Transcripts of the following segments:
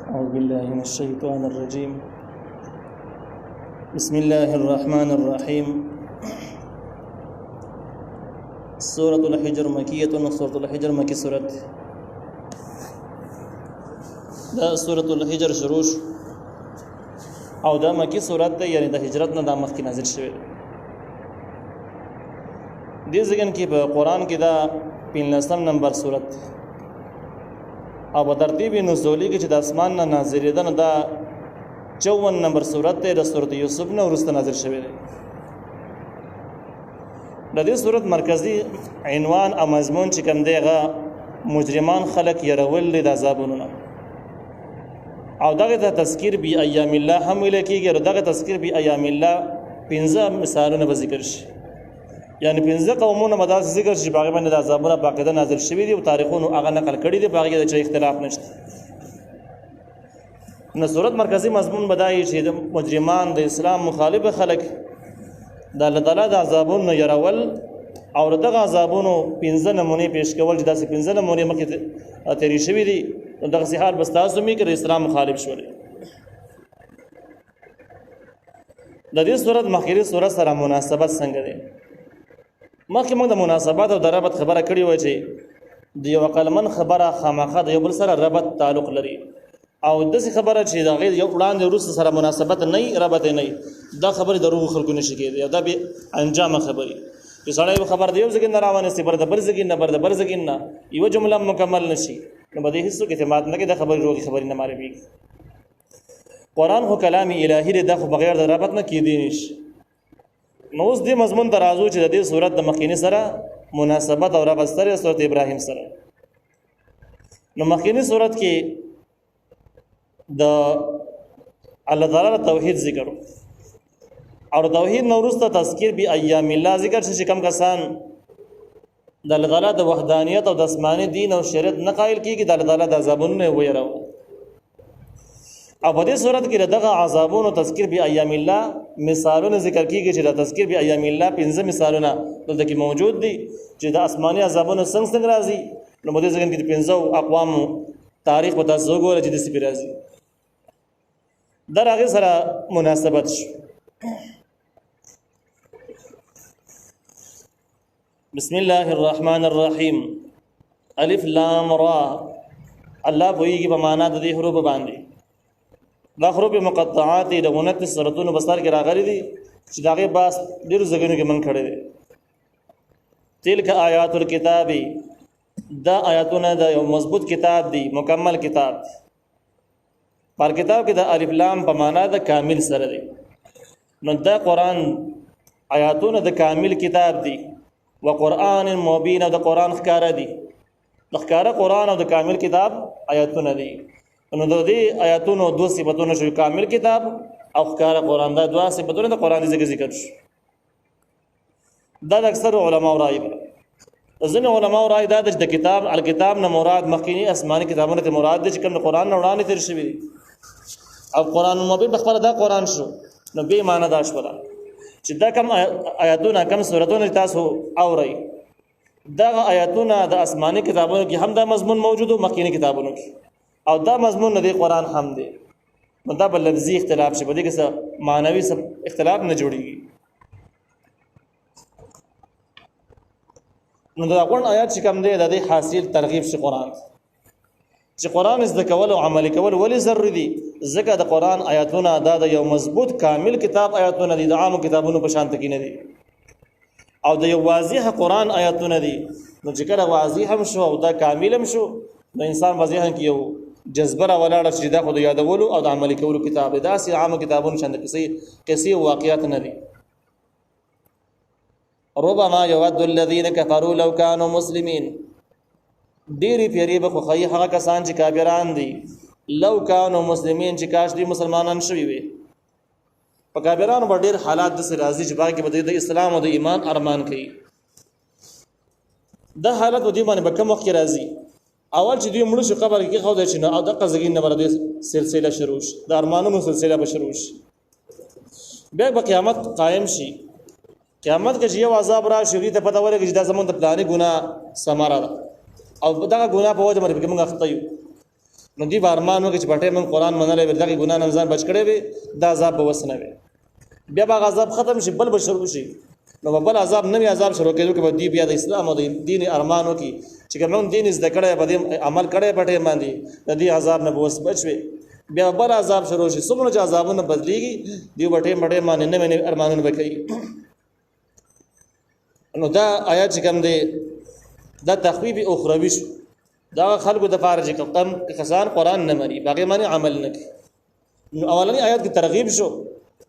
أعوذ بالله من الشيطان الرجيم. بسم الله الرحمن الرحيم. سورة الحجر مكية. سورة الحجر مكي سورة دا سورة الحجر شروع او دا مکی سورت ده، یعنی د هجرت نه د مخکې نازل شوی دې ځکه کې په قرآن کې دا 15 نمبر سورت او په ترتیب نزولی کې چې د اسمان نه نازلېدنه دا 54 نمبر سورت ده. د سورت یوسف نه وروسته نازل شوی دی. د دې سورت مرکزی عنوان او مضمون چې کوم دی هغه مجرمان خلق يرول د عذابونو نه، او دغه ته تذکیر بی ایام الله هم ویل کېږي. او دغه تذکیر بی ایام الله 15 مثالونه به ذکر شي، یعنی 15 قومونه مدار ذکر شي باغ باندې د عذابونه باقاعده نازل شوي دي او تاریخونو هغه نقل کړي دي، باغ کې د اختلاف نشته. نو صورت مرکزی مضمون بدایي چې د مجرمان د اسلام مخالف خلک د الله تعالی د عذابونو يرول او دغه عذابونو 15 نمونه پیش کول، چې داسې 15 نمونه مخکې تیری شوي دي. دغه حال بس تاسو می کړ اسلام مخالف شول. د دې صورت مخکې صورت سره مناسبت څنګه ده؟ مخکې موږ د مناسبت او د ربط خبره کړې و چې د یو عقلمن خبره خامخا د یو بل سره ربط تعلق لري، او داسې خبره چې د غیر یو وړاندې وروسته سره مناسبت نه ربط نه دا خبره د روح خلکو نشي کېدی، دا به انجام خبري چې سړی خبر دی یو ځکه نه راوانه سي بر د بر ځکه نه بر د بر ځکه نه یو جمله مکمل نشي، نو بده هیڅ کې اعتماد نه کې د خبرې روغي خبرې نه معرفي. قرآن هو کلام الهي دی، د بغیر د ربط نه کېدی نشي. نو اوس دې مضمون درازو چې د دې صورت د مخکینی سره مناسبت او ربط سره سورۃ ابراهیم سره. نو مخکینی صورت کې د الله تعالی توحید ذکر او توحید نو وروسته تذکیر بی ایام الله ذکر چې کم کسان د الله تعالی د وحدانیت او د آسماني دین او شریعت نه قائل کیږي د الله تعالی د عذابونو ویرو. او په دې صورت کې دغه عذابونو تذکیر بی ایام الله مثالونه ذکر کیږي چې د تذکیر بی ایام الله 15 مثالونه دلته کې موجود دي چې د آسماني عذابونو څنګه راځي. نو په دې ځکه کې 15 اقوام تاریخ په تاسو وګورئ چې د سپی راځي در هغه سره مناسبت شو. بسم الله الرحمن الرحیم. الف لام را. الله وایي په معنا د دې حروف باندې دا حروف مقطعات د 29 سورتونو بسر کې راغلي دي چې داغه باس ډیرو ځګونو کې من کړي دي. تلک آیات الکتاب، دا آیاتونه د یو مضبوط کتاب دی، مکمل کتاب. پر کتاب کې د الف لام په معنا د کامل سره دی. نو دا قرآن آیاتونه د کامل کتاب دی، وقرآن مبین، او د قرآن ښکارا دی. د ښکارا قرآن او د کامل کتاب آیاتونه دی. نو د دې آیاتونو دوه صفاتونه شو، کامل کتاب او ښکارا قرآن. دا دوه صفاتونه د قرآن ذکر شو. دا د اکثر علماء رائے ده. ځینې علماء رائے ده چې د کتاب الکتاب نه مراد مخکینی آسماني کتابونه ته مراد دي چې کوم د قرآن نه وړاندې تیر شوی او قرآن مبین په خپل دا قرآن شو. نو به معنا دا شو چې دا کم آیاتونه کم سورتونه تاسو اورئ، دا آیاتونه د آسماني کتابونو کې هم دا مضمون موجود او مخکینی کتابونو کې، او دا مضمون د قرآن هم دی. نو دا بل لفظي اختلاف شي، بده کې څه معنوي اختلاف نه جوړيږي. نو دا قرآن آیات چې کوم دی د دې حاصل ترغیب شي قرآن چې قرآن زده کول او عمل کول ولې ضروري دي. ځکه د قرآن آیاتونه دا د یو مضبوط کامل کتاب آیاتونه دي، د عامو کتابونو په شان کې نه دي، او د یو واضح قرآن آیاتونه دي. نو چې کله واضح هم شو او دا کامل هم شو، نو انسان واضح کې یو جذبه را ولاړه چې دا خو د یادولو او د عمل کولو کتاب دی. دا سي عامو کتابونو شان قصې او واقعیات نه دي. ربما يود الذين كفروا لو كانوا مسلمين. ډېری پیری به خو هغه کسان چې کافران دي، لو كانوا مسلمين، چې کاش دي مسلمانان شوي وي. په کافرانو په ډېر حالات د راضي چې باقي به د اسلام او د ایمان ارمان کوي. دا حالت ودی باندې به کوم وخت راځي؟ اول چې دوی مړ شو قبر کې خو د چې نو د قزګین نه ورته سلسله شروع شي، د ارمانونو سلسله به شروع شي. بیا به قیامت قائم شي. قیامت کې یو عذاب را شي ته پته ولګي چې دا زمونږ د پلانې ګناه سماره ده او دا ګناه په وجه باندې موږ اخته یو. نو دی بارمانو کې چې پټه من قران منلې ور دغه ګنا نه ځان بچ کړي وي دا عذاب به وسنه وي بیا به عذاب ختم شي بل شروع شي نو بل عذاب نوی عذاب شروع کېدو کې دی بیا د اسلام او د دین ارمانو کې چې کوم دین زده کړي په دې عمل کړي پټه باندې د دې عذاب نه بوس بچوي بیا بل عذاب شروع شي څومره چې عذابونه بدليږي دی پټه باندې نه ارمانونه وکړي نو دا آیات چې کوم دی دا تخویب اخروی شو دا خلکو د فارج کم کسان قران نه مری باقي معنی عمل نه کوي نو اولنی آیات کې ترغیب شو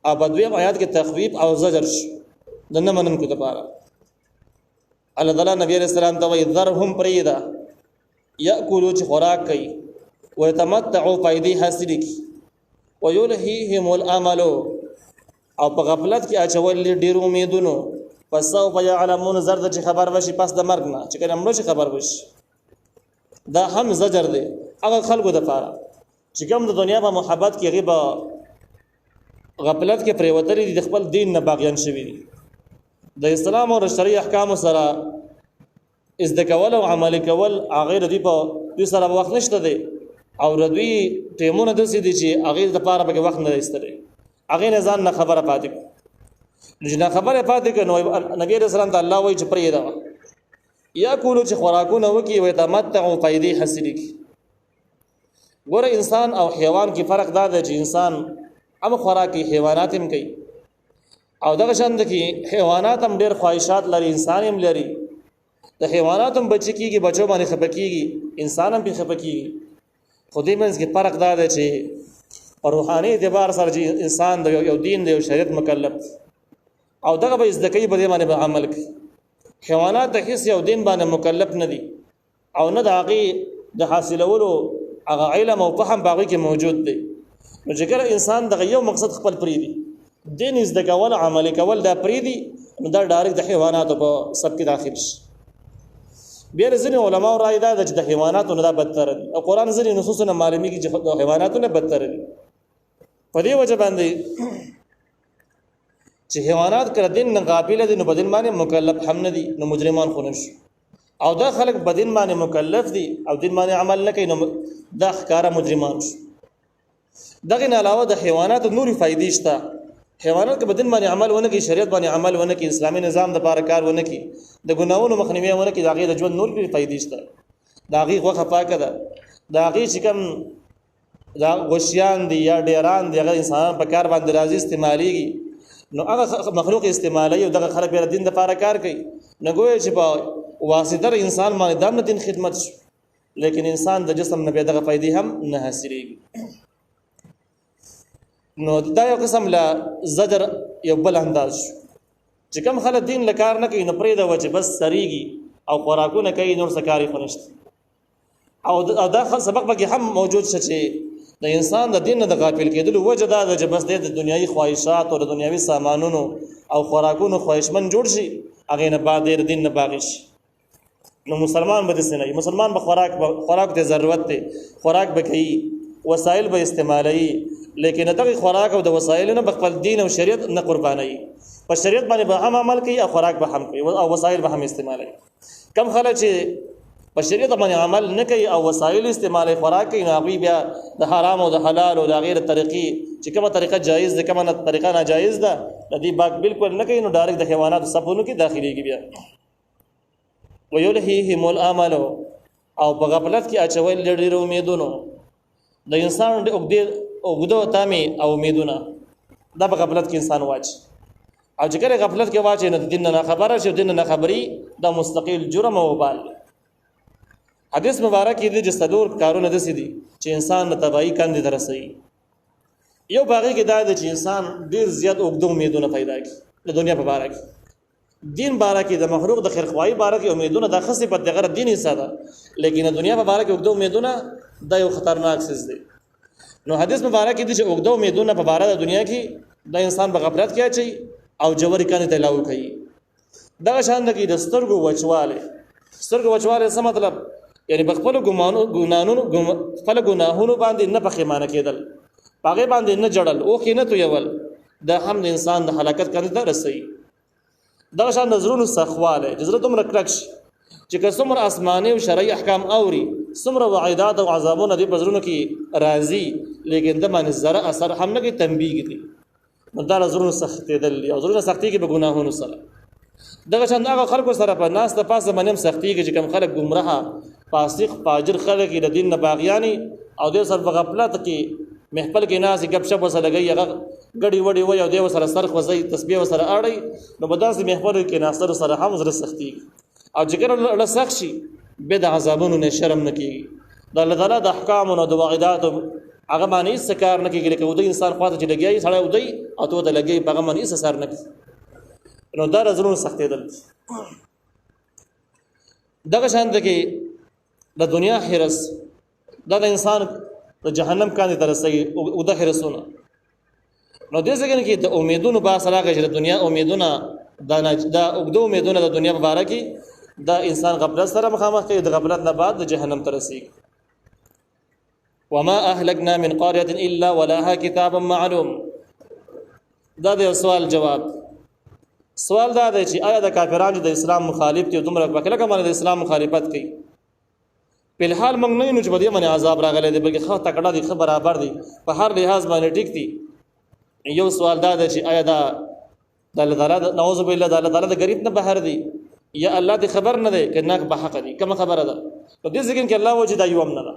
او بدویم آیات کې تخویب او زجر شو د نه منن کو لپاره الله تعالی نبی علیہ السلام ته وی ذرهم پریدا یاکلوا چې خوراک کوي ويتمتعوا فائدې حاصل کی ويلهيهم الامل او په غفلت کې اچول ډیر امیدونو پس او په علمون زرد چې خبر وشي پس د مرګ نه چې کوم نو خبر وشي دا هم زجر دی هغه خلکو د پاره چې کوم د دنیا په محبت کې غیبه غفلت کې پریوتري د خپل دین نه باغیان شوی دي د اسلام او شرعي احکام سره از د کول او عمل کول هغه د په سره وخت نشته دی او ردوی ټیمونه د سې دي چې هغه د پاره به وخت نه ایستري هغه نه ځان نه خبره پاتې نو خبره پاتې کنو نبی رسول الله الله وایي چې پرې دا یا کولو چې خوراکونه وکي وي تمتعوا فائدې حاصل کی ګوره انسان او حیوان کې فرق دا دی چې انسان هم خوراکي حیوانات هم کوي او دغه شان د کې حیوانات هم ډېر خواهشات لري انسان هم لري د حیوانات هم بچی کیږي بچو باندې خپکیږي انسان هم په خپکیږي خو دې منځ کې فرق دا دی چې روحاني اعتبار سره چې انسان د یو دین د یو شریعت مکلف او دغه به ځکه په دې باندې عمل کوي حیوانات د هیڅ یو دین باندې مکلف نه دي او نه د هغه د حاصلولو هغه علم او فهم باغی کې موجود دی نو چې کله انسان د یو مقصد خپل پری دی دین از د کول عمل کول دا پری دی نو دا ډایرک د حیوانات په سب کې داخل شي بیا ځینې علما راي دا چې د حیواناتو نه دا بدتر دي او قران ځینې نصوص نه معلومي کې چې د حیواناتو نه بدتر دي په دې وجه باندې چې حیوانات کړه دین نه غافل دي نو بدن باندې مکلف هم نه دي نو مجرمان خو نشي او دا خلک بدن باندې مکلف دي او دین باندې عمل نه کوي نو دا ښکارا مجرمان شي دغه نه علاوه د حیوانات نوري فائدې شته حیوانات کې بدن باندې عمل ونه کوي شریعت باندې عمل ونه کوي اسلامي نظام د لپاره کار ونه کوي د ګناونو مخنیوي ونه کوي دغه د ژوند نور به فائدې شته دغه غوخه پاکه ده دغه چې کوم دا غشيان دي یا ډیران دي هغه انسان په کار باندې راځي استعماليږي نو هغه مخلوق استعمالي او دغه خلک په دین د لپاره کار کوي نو ګویا چې په واسطه انسان باندې د دین خدمت شو لیکن انسان د جسم نه به دغه فائدې هم نه حاصلېږي نو دا یو قسم لا زجر یو بل انداز چې کوم خلک دین لکار نه کوي نو پرې دا وجه بس سریږي او خوراکونه کوي نور سکاري خنشت او دا سبق به هم موجود شې د انسان د دین نه د غافل کېدل وجه دا د بس د دنیوي خواهشات او د دنیوي سامانونو او خوراکونو خواهشمن جوړ شي هغه نه بعد د دین نه باغش نو مسلمان به دسنه مسلمان به خوراک ته ضرورت ته خوراک به کوي وسایل به استعمالي لیکن دغه خوراک او د وسایل نه خپل دین او شریعت نه قرباني په شریعت باندې به هم عمل کوي او خوراک به هم کوي او وسایل به هم استعمالي کم خلک چې په شریعت باندې عمل نه کوي او وسایل استعمالي خوراک کوي نو بیا د حرام او د حلال او د غیر طریقې چې کومه طریقه جایز ده کومه طریقه ناجایز ده د دې باک بالکل نه کوي نو ډایرکټ د حیوانات صفونو کې داخليږي بیا ويلهيهم الامل او په غفلت کې اچول ډېر امیدونو د انسان د اوګدو تامي او امیدونه دا په غفلت کې انسان واچ او چې کله غفلت کې واچ نه دین نه خبره شي دین نه خبري دا مستقل جرم او وبال حدیث مبارک کې د صدور کارونه د سيدي چې انسان نه تباہي کاندي درسي یو باغی کې دا د انسان ډیر زیات اوګدو امیدونه پیدا کوي د دنیا په اړه کې دین باره کې د مخلوق د خیرخواهی باره کې امیدونه د خاصه په دغه دین ساده لیکن د دنیا په اړه کې اوګدو امیدونه دا یو خطرناک څه دی نو حدیث مبارک کې چې اوګدو امیدونه په اړه د دنیا کې د انسان په غفلت کې اچي او جوړی کانه ته لاو کوي دا شان د کې د سترګو وچواله څه مطلب یعنی بخپل ګناهونو باندې نه پخېمانه کېدل پاګې باندې نه جړل او کې نه تو یول دا هم د انسان د هلاکت کړي ته رسي دا شان نظرونو سخواله جزرتم رکرکش چې که څومره آسماني او شرعي احکام اوري څومره وعیدات او عذابونه دې په زړونو کې راځي لیکن د باندې ذره اثر هم نه کوي تنبیه کوي نو دا زړونو سختېدل او زړونو سختي کې به ګناهونو سره دغه چند هغه خلکو سره په ناس د پاسه باندې هم سختي کې چې کوم خلک گمراه فاسق فاجر خلک د دین نه باغیانی او د سر په غفلت کې محفل کې ناس غب شپ وسره لګي هغه غړي وړي وي او د سره سر خوځي تسبیح وسره اړي نو بداسي محفل کې ناصر سره هم زړه سختي او ذکر الله سخت شي به د عذابونو نه شرم نه کیږي د الله تعالی د احکام او د وعیدات هغه باندې سکار نه کیږي لکه ودی انسان خواته چې لګي سړی ودی او ته د لګي په باندې سر نه کیږي نو دا زړه سختېدل دغه شان د کې د دنیا حرس دا د انسان د جهنم کاندې ترسي او د حرسونه نو دې څنګه کې د امیدونو با صلاح چې د دنیا امیدونه دا اوګدو امیدونه د دنیا مبارکي دا انسان غفلت سره مخامخ کوي د غفلت نه بعد د جهنم ترسي وما اهلكنا من قريه الا ولها كتاب معلوم دا د سوال جواب سوال دا دی چې آیا د کافرانو د اسلام مخالف دي دومره وکړه کومه د اسلام مخالفت کوي په الحال موږ نه نو چې بده باندې عذاب راغلی دی بلکې خو تکړه دي خبر برابر دي په هر لحاظ باندې ټیک دي یو سوال دا دی چې آیا دا د الله تعالی نعوذ بالله د الله تعالی د غریب نه بهر دي یا الله دې خبر نه دی کنه په حق دي کوم خبره ده په دې ځکه چې الله وجه دا یو امن ده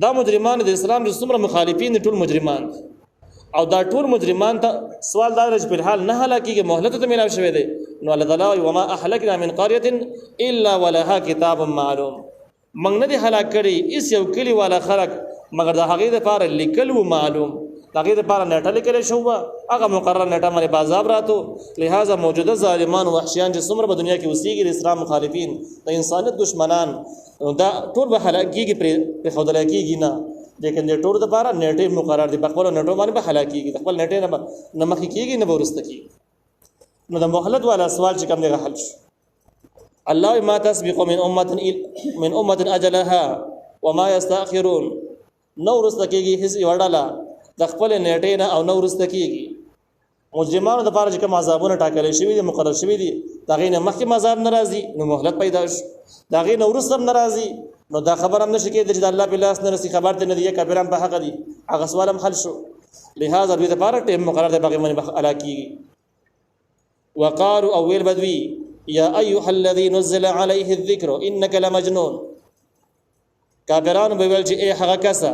دا مجرمان د اسلام د څومره مخالفین ټول مجرمان او دا ټول مجرمان ته سوال دا چې په الحال نه هلاکیږي مهلت ته ملاوي شوی دی نو الله تعالی وما اهلكنا من قريه الا ولها كتاب معلوم موږ نه دي هلاک کړي اس یو کلی والا خلق مگر د هغه لپاره لیکل و معلوم هغه لپاره نټه لیکل شو هغه مقرر نټه باندې بازاب راتو لہذا موجوده ظالمان او وحشیان چې څومره په دنیا کې اوسېږي د اسلام مخالفین د انسانیت دشمنان دا ټول به هلاکیږي په خدای کېږي نه لیکن د ټول لپاره نټه مقرر دي په خپل نټو باندې به هلاکیږي خپل نټه نه مخ کېږي نه ورسته کېږي نو د مهلت والا سوال چې کوم دی حل شو الله ما تسبق من امه اجلها وما يستاخرون نو رستکیږي هیڅ وړاله د خپل نیټې نه او نو رستکیږي مجرمانو د لپاره چې کوم عذابونه ټاکل شوی دي مقرر شوی دي دا غي نه مخکې عذاب ناراضي نو مهلت پیدا شو دا غي نو رسم ناراضي نو دا خبر هم نشي کېدای چې الله په لاس نه رسي خبر ته نه دی کبیران په حق دي هغه سوال هم حل شو لہذا دوی د لپاره ټیم مقرر دی باقي باندې علاقي وقالوا اول بدوي يا ايها الذي نزل عليه الذكر انك لمجنون کافرانو به ویل چې ای هغه کسه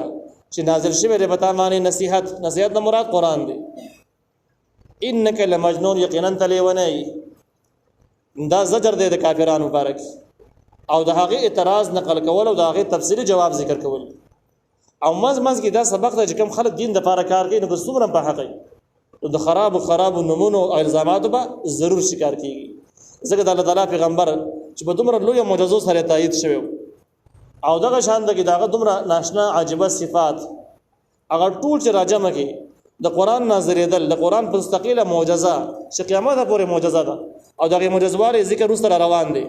چې نازل شوی دی په تا باندې نصیحت نه مراد قران دی انك لمجنون یقینا تلیونی دا زجر دی د کافرانو مبارک او د هغه اعتراض نقل کول او د هغه تفصیلی جواب ذکر کول او مز کې دا سبق ته چې کوم خلک دین د لپاره کار کوي نو څومره په حق دی د خراب نمونو او الزاماتو به ضرور شکار کیږي ځکه د الله تعالی پیغمبر چې په دومره لوی معجزو سره تایید شوی او دغه شان د دغه دومره ناشنا عجيبه صفات هغه ټول چې راجمه کې د قران نازلېدل د قران په مستقله معجزه چې قیامت پورې معجزه ده او دغه معجزواره ذکر وسره روان دي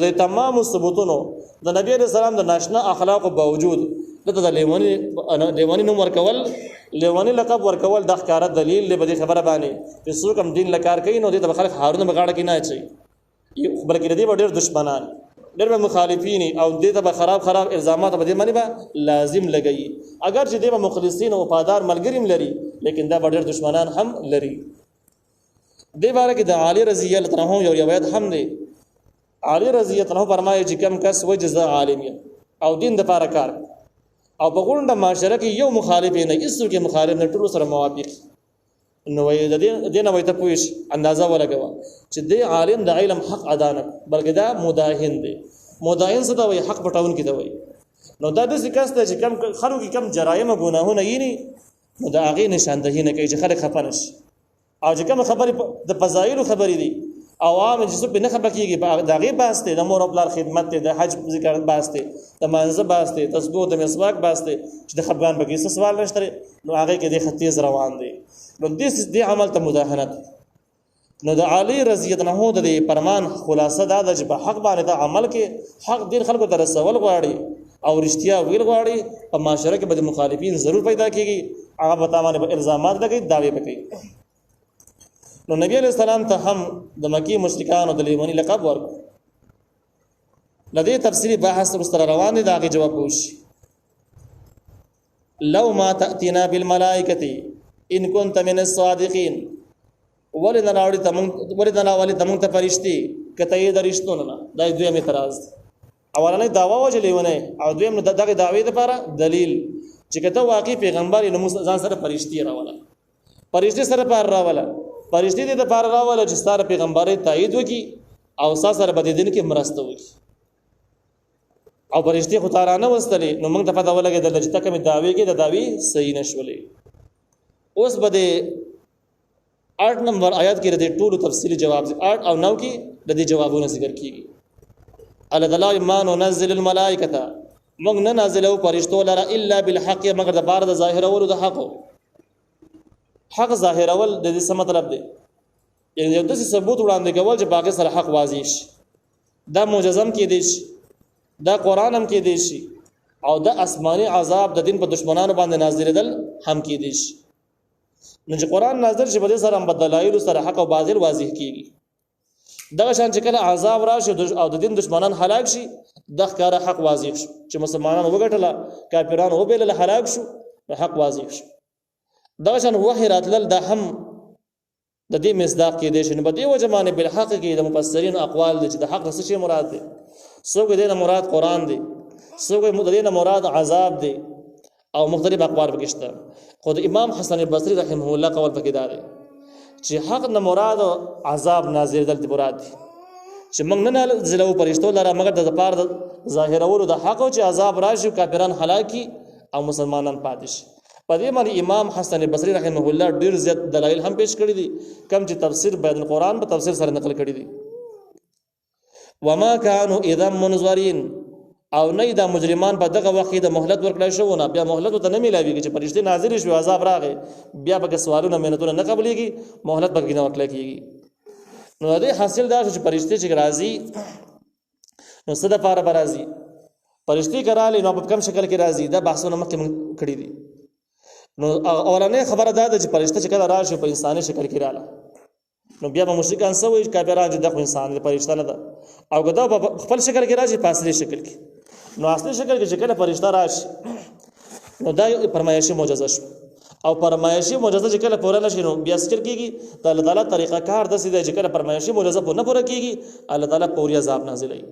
د تمام ثبوتونو د نبی عليه السلام د ناشنا اخلاق باوجود د لیوانی نوم ورکول لیوانی لقب ورکول د ښکارا دلیل له بده خبره باندې چې څوک هم دین لکار کوي نو د خلک هارونه بغاړه کې نه اچي بلکې د دې ډېر دشمنان ډېر مخالفین او دې ته خراب الزامات به دې باندې به لازم لګي اگر چې دې مخلصین او وفادار ملګریم لري لیکن دا ډېر دشمنان هم لري دې باره کې د علی رضی الله عنه یو روایت هم دی علی رضی الله عنه فرمایي چې کم کس وجزا عالم او دین د لپاره کار او په غونډه معاشره کې یو مخالف نه ایسو کې مخالف نه ټول سره موافق نو د دې نه وایي ته پوښ اندازه ولګوا چې د عالم د علم حق ادا نه بلکې دا مداهن دی مداهن څه دا وایي حق پټاون کې دا وایي نو دا د ذکر ست چې کم خلکو کې کم جرایم ګناهونه یې نه نو دا هغه نشاندهی نه کوي چې خلک خپنش او چې کوم خبرې د فضایل خبرې دي عوام چې څه په نه خبر کېږي دا غي باسته د مور خپل خدمت ته د حج ذکر باسته د منځ باسته تسبیح د مسواک باسته چې د خپګان بګي سوال نشته نو هغه کې د خطیز روان دي نو دې عمل ته مداهنت نو د علی رضی الله عنه د فرمان خلاصه دا د چې په حق باندې د عمل کې حق دین خلکو ته رسول غواړي او رښتیا ویل غواړي په معاشره کې به مخالفین ضرور پیدا کیږي هغه به تمام الزامات لګي دعوی وکړي نو نبی علیہ السلام ته هم د مکی مشرکان او د لیمانی لقب ورکړ لدې تفسیری بحث مستر روان دي داغه جواب وشي لو ما تأتينا بالملائکه ان كنت من الصادقين ولنا راوړي تمون ته فرشتي کته یې درښتونه نه دا دویم اعتراض اولنې داوا وجلېونه او دویم دغه داوی لپاره دلیل چې کته واقعي پیغمبر نو ځان سره فرشتي راوړل فرشتي سره پار راوړل فرشتي دې د پار راوړل چې ستاره پیغمبري تایید وکي او سره بدیدل کې مرسته وکي او فرشتي خو تارانه وستلې نو موږ ته پته ولګېدل چې تکه می داوی کې د داوی صحیح نشولې اوس بده 8 نمبر آیات کې د ټولو تفصیلی جواب 8 او 9 کې د دې جوابونه ذکر کیږي الله ایمان ننزل الملائکه موږ نه نازلو فرشتو لره الا بالحق مگر د بار د ظاهر اول د حق ظاهر اول د دې څه مطلب دی یعنی یو د ثبوت وړاندې کول چې باقي سره حق واضح شي دا معجزم کې دي شي دا قران هم کې دي شي او دا آسماني عذاب د دین په دشمنانو باندې نازلېدل هم کې دي شي نو چې قران نازل شي په دې سره هم بدلایل سره حق او باطل واضح کیږي دغه شان چې کله عذاب راشي او د دین دشمنان هلاک شي د ښکار حق واضح شي چې مسلمانانو وګټله کافرانو وبېل هلاک شو حق واضح شي دغه شان وحی راتلل دا هم د دې مصداق کې دي چې په دې وجه باندې بل حق کې د مفسرین اقوال دي چې د حق څه شی مراد دي څوک دې نه مراد قران دي څوک دې نه مراد عذاب دي او مختلف اقوال پکشته خود امام حسن بصری رحمه الله قول پکې دا دي چې حق نه مراد عذاب نازل دل مراد دي چې موږ نه نازلو پرشتو لاره مگر د پاره ظاهرولو د حق او چې عذاب راشي کافرن هلاکی او مسلمانان پاتې شي په دې باندې امام حسن بصری رحمه الله ډیر زیات دلایل هم پیش کړی دي کم چې تفسیر بیان القرآن په تفسیر سره نقل کړی دي وما كانوا اذا منظرين او نه دا مجرمان په دغه وخت د مهلت ورکړای شو نه بیا مهلت ته نه ملاويږي چې فرشتي نازل شي عذاب راغی بیا به سوالونه مهنتونه نه قبليږي مهلت به نه ورکړای کیږي نو دې حاصل دا چې فرشتي چې راځي نو صد پاره راځي فرشتي کراله نو په کوم شکل کې راځي دا بحثونه مخکې کړی دي نو اولنې خبره دا ده چې فرشته چې کله راشي په انساني شکل کې رااله نو بیا به مشرکان سوي کافرانو د انسان د فرشته نه ده او کدا په خپل شکل کې راشي په اصلي شکل کې نو اصلي شکل کې چې کله فرشته راشي نو دا فرمایشي معجزه شو او فرمایشي معجزه چې کله پوره نشي نو بیا ذکر کیږي د الله تعالی طریقه کار د سیده چې کله فرمایشي معجزه په نه پوره کیږي الله تعالی پوری عذاب نازلوي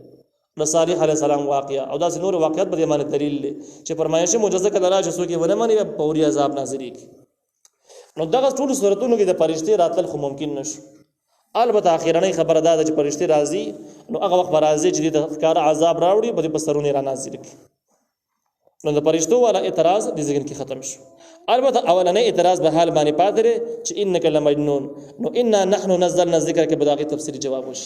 نو صالح علیه السلام واقعا او دا نور واقعیت په دې باندې دلیل دی چې فرمایشي معجزه کله راشي سو کې ونه مانی پوری عذاب نازلېږي نو دغه ټول صورتونو کې د فرشتي راتل خو ممکن نشو البته اخیرنۍ خبره ده چې فرشتي راځي نو هغه وخت راځي چې د ښکار عذاب راوړي په بسترونه را نازل کی نو د فرشتو والا اعتراض د ذهن کې ختم شو البته اولنې اعتراض به حال باندې پاتره چې انک لمجنون نو انا نحن نزلنا الذکر کې بداغي تفسیری جواب وشي